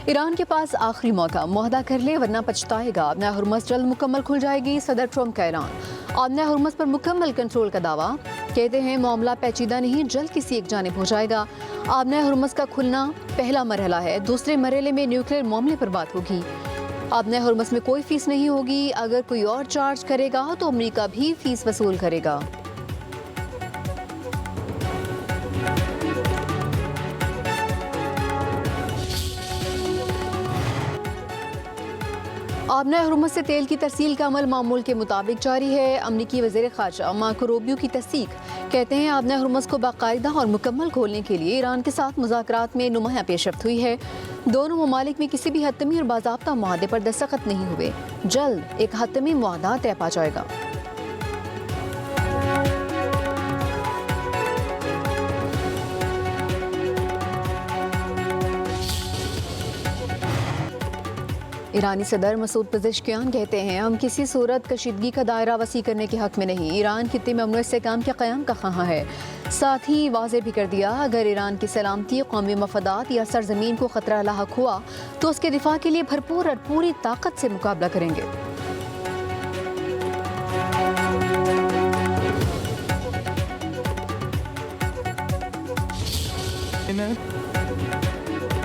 Iran के पास आखिरी मौका, मुआहदा कर ले वरना पछताएगा। आबना हुर्मुज़ जल्द मुकम्मल खुल जाएगी, सदर ट्रम्प का ऐलान। आबना हुर्मुज़ पर मुकम्मल कंट्रोल का दावा, कहते हैं मामला पेचीदा नहीं, जल्द किसी एक जानिब हो जाएगा। आबना हुर्मुज़ का खुलना पहला मरहला है, दूसरे मरहले में न्यूक्लियर मामले पर बात होगी। आबना हुर्मुज़ में कोई फीस नहीं होगी, अगर कोई और चार्ज करेगा तो अमेरिका भी फीस वसूल करेगा। आबना हुर्मुज़ से तेल की तरसील का अमल मामूल के मुताबिक जारी है। अमरीकी वज़ीर ख़ारजा मार्को रूबियो की तस्दीक, कहते हैं आबना हुर्मुज़ को बाकायदा और मुकम्मल खोलने के लिए ईरान के साथ मुज़ाकरात में नुमायां पेशरफ्त हुई है। दोनों ममालिक में किसी भी हतमी और बाज़ाब्ता मुआहदे पर दस्तखत नहीं हुए, जल्द एक हतमी मुआहदा तय पा जाएगा। ईरानी सदर मसूद पज़ेश्कियान कहते हैं हम किसी सूरत कशीदगी का दायरा वसी करने के हक में नहीं, ईरान खित्ते में अमन इस्तेहकाम के क़याम का ख़्वाह है। साथ ही वाज़ेह भी कर दिया, अगर ईरान की सलामती, कौमी मफादात या सरजमीन को ख़तरा लाहक हुआ तो उसके दिफा के लिए भरपूर और पूरी ताकत से मुकाबला करेंगे।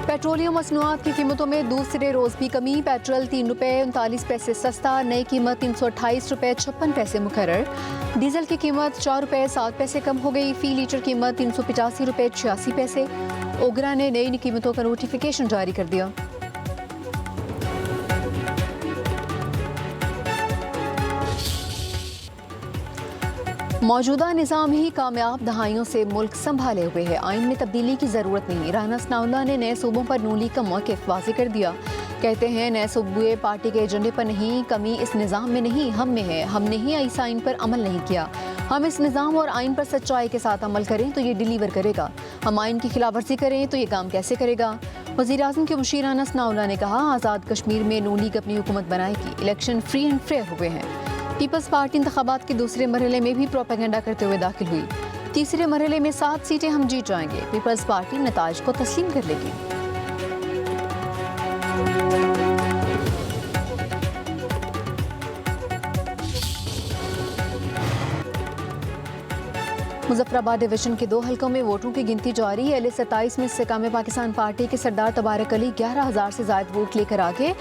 पेट्रोलियम मसनूआत की कीमतों में दूसरे रोज़ भी कमी, पेट्रोल 3 रुपये 39 पैसे सस्ता, नई कीमत 328 रुपये 56 पैसे मुकर्रर। डीजल की कीमत 4 रुपये 7 पैसे कम हो गई, फ़ी लीटर कीमत 385 रुपये 86 पैसे। ओगरा ने नई कीमतों का नोटिफिकेशन जारी कर दिया। मौजूदा निज़ाम ही कामयाब दहाइयों से मुल्क संभाले हुए है, आइन में तब्दीली की ज़रूरत नहीं। राना सनाउल्लाह ने नए सूबों पर नून लीग का मौक़िफ़ वाज़ेह कर दिया, कहते हैं नए सूबे पार्टी के एजेंडे पर नहीं, कमी इस निज़ाम में नहीं हम में है। हमने ही इस आइन पर अमल नहीं किया, हम इस निज़ाम और आइन पर सच्चाई के साथ अमल करें तो ये डिलीवर करेगा, हम आइन की खिलाफ वर्जी करें तो ये काम कैसे करेगा। वज़ीर आज़म के मुशीर राना सनाउल्लाह ने कहा आज़ाद कश्मीर में नून लीग अपनी हुकूमत बनाएगी, इलेक्शन फ्री एंड फेयर हुए हैं। पीपल्स पार्टी इंतखाबात के दूसरे मरहले में भी प्रोपेगेंडा करते हुए दाखिल हुई, तीसरे मरहले में 7 सीटें हम जीत जाएंगे, पीपल्स पार्टी नताइज को तस्लीम कर लेगी। मुजफ्फराबाद डिवीजन के 2 हलकों में वोटों की गिनती जारी है। LA-27 में इस्तेकाम पाकिस्तान पार्टी के सरदार तबारक अली 11,000 से ज़ायद वोट लेकर आगे,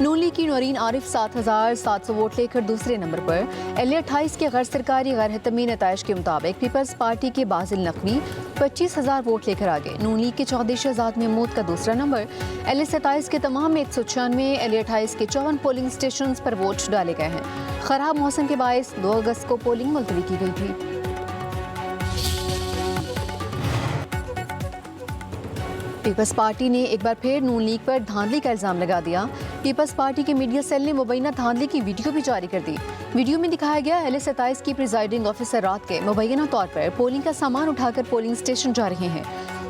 नून लीग की नौरीन आरिफ 7,700 वोट लेकर दूसरे नंबर पर। LA-28 के गैर सरकारी गैर हतमी नताइज के मुताबिक पीपल्स पार्टी के बाजिल नकवी 25,000 वोट लेकर आगे, नून लीग के चौधरी शहजाद महमूद का दूसरा नंबर। LA-27 के तमाम 196, LA-28 के 54 पोलिंग स्टेशन पर वोट डाले गए हैं। खराब मौसम के बायस 2 अगस्त को पोलिंग मुलतवी की गई थी। पीपल्स पार्टी ने एक बार फिर नून लीग पर धांधली का इल्ज़ाम लगा दिया। पीपल्स पार्टी के मीडिया सेल ने मुबैना धांधली की वीडियो भी जारी कर दी। वीडियो में दिखाया गया LA-27 की प्रिजाइडिंग ऑफिसर रात के मुबैना तौर पर पोलिंग का सामान उठाकर पोलिंग स्टेशन जा रहे हैं।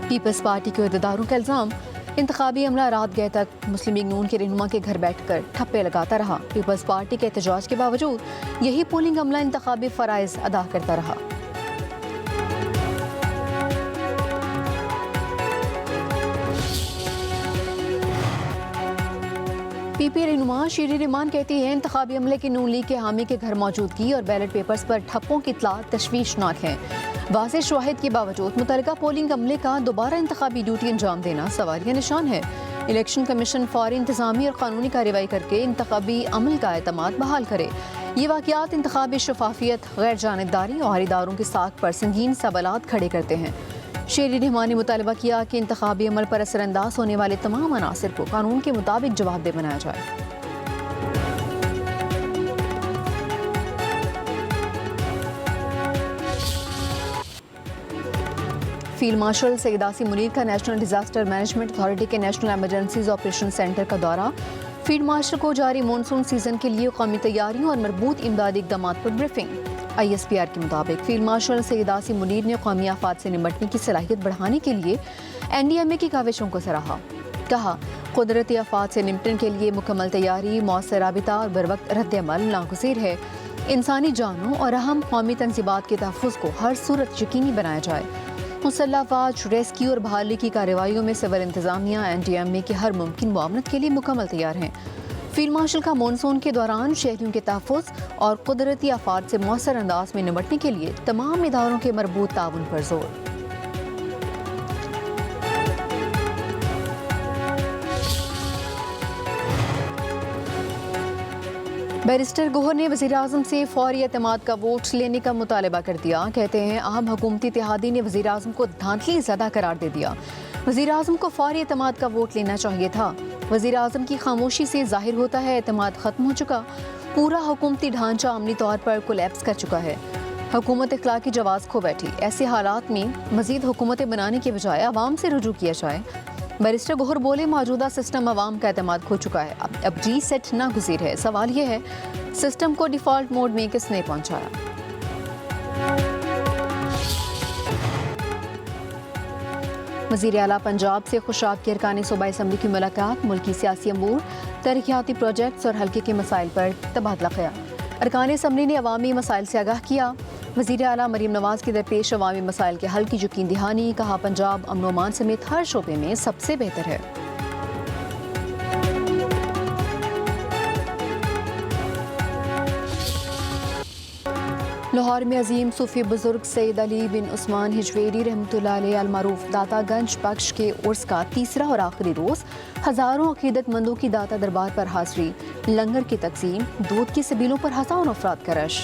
पीपल्स पार्टी के अहदेदारों का इल्ज़ाम, इंतखाबी अमला रात गए तक मुस्लिम लीग नून के रहनुमा के घर बैठकर ठप्पे लगाता रहा। पीपल्स पार्टी के एहतजाज के बावजूद यही पोलिंग अमला इंतखाबी फ़राइज़ अदा करता रहा। पीपी रहनुमा शीरी रहमान कहती है इंतखाबी अमले की नून लीग के हामी के घर मौजूदगी और बैलेट पेपर्स पर ठप्पों की इत्तला तशवीशनाक है। वाज़ेह शवाहिद के बावजूद मुतलका पोलिंग अमले का दोबारा इंतखाबी ड्यूटी अंजाम देना सवालिया निशान है। इलेक्शन कमीशन फौरी इंतजामी और कानूनी कार्रवाई करके इंतखाबी अमल का एतमाद बहाल करे। ये वाक़यात इंतखाबी शफाफियत, गैर जानिबदारी और इदारों की साख पर संगीन सवालात खड़े करते हैं। शेरी रहमान ने मुतालबा किया कि इंतखाबी अमल पर असरअंदाज होने वाले तमाम अनासिर को कानून के मुताबिक जवाबदेह बनाया जाए। फील्ड मार्शल सैयद आसिम मुनीर का नेशनल डिजास्टर मैनेजमेंट अथॉरिटी के नेशनल इमरजेंसीज ऑपरेशन सेंटर का दौरा। फील्ड मार्शल को जारी मानसून सीजन के लिए कौमी तैयारियों और मरबूत इमदादी इक़दाम पर ब्रीफिंग। ISPR के मुताबिक फील्ड मार्शल सैयद आसिम मुनीर ने कौमी आफात से निपटने की सलाहियत बढ़ाने के लिए NDMA की काविशों को सराहा। कहा कुदरती आफात से निपटने के लिए मुकम्मल तैयारी, मौसर राबिता और बरवक्त रद्द-ए-अमल नागुज़ीर है। इंसानी जानों और अहम कौमी तंजीबात के तहफ़्फ़ुज़ को हर सूरत यकीनी बनाया जाए। मुसल्लह अफवाज, रेस्क्यू और बहाली की कार्रवाइयों में सिविल इंतजामिया NDMA की हर मुमकिन मुआवनत के लिए मुकम्मल तैयार हैं। फील्ड मार्शल का मानसून के दौरान शहरियों के तहफ़्फ़ुज़ और कुदरती आफात से मौसर अंदाज में निपटने के लिए तमाम इदारों के मरबूत ताउन पर जोर। बैरिस्टर गोहर ने वज़ीर-ए-आज़म से फौरी एतमाद का वोट लेने का मुतालबा कर दिया। कहते हैं अहम हुकूमती इत्तेहादी ने वज़ीर-ए-आज़म को धांधली ज़दा करार दे दिया। वज़ीर-ए-आज़म को फौरी एतमाद का वोट लेना चाहिए था। वज़ीर-ए-आज़म की खामोशी से जाहिर होता है एतमाद ख़त्म हो चुका। पूरा हुकूमती ढांचा अमली तौर पर कोलैप्स कर चुका है। हुकूमत इखलाकी जवाज़ खो बैठी। ऐसे हालात में मज़ीद हुकूमतें बनाने के बजाय अवाम से रुजू किया जाए। बैरिस्टर गोहर बोले मौजूदा सिस्टम अवाम का एतमाद खो चुका है। अब रीसेट नागुज़ीर है। सवाल यह है सिस्टम को डिफ़ॉल्ट मोड में किसने पहुंचाया। वज़ीर आला पंजाब से खुशाब के अरकान सूबाई असम्बली की मुलाकात। मुल्की सियासी अमूर, तरक्याती प्रोजेक्ट्स और हल्के के मसाइल पर तबादला ख्याल। अरकान असम्बली ने अवामी मसाइल से आगाह किया। वज़ीर आला मरीम नवाज की दरपेश अवामी मसाइल के हल की यकीन दहानी। कहा पंजाब अमन व अमान समेत हर शोबे में सबसे बेहतर है। लाहौर में अजीम सूफी बुजुर्ग सैयद अली बिन उस्मान हिजवेरी रहमतुल्लाह अलैह अल-मारूफ दातागंज बख्श के उर्स का तीसरा और आखिरी रोज़ हज़ारों अकीदतमंदों की दाता दरबार पर हाज़री। लंगर की तकसीम, दूध की सबीलों पर हज़ारों अफराद का रश।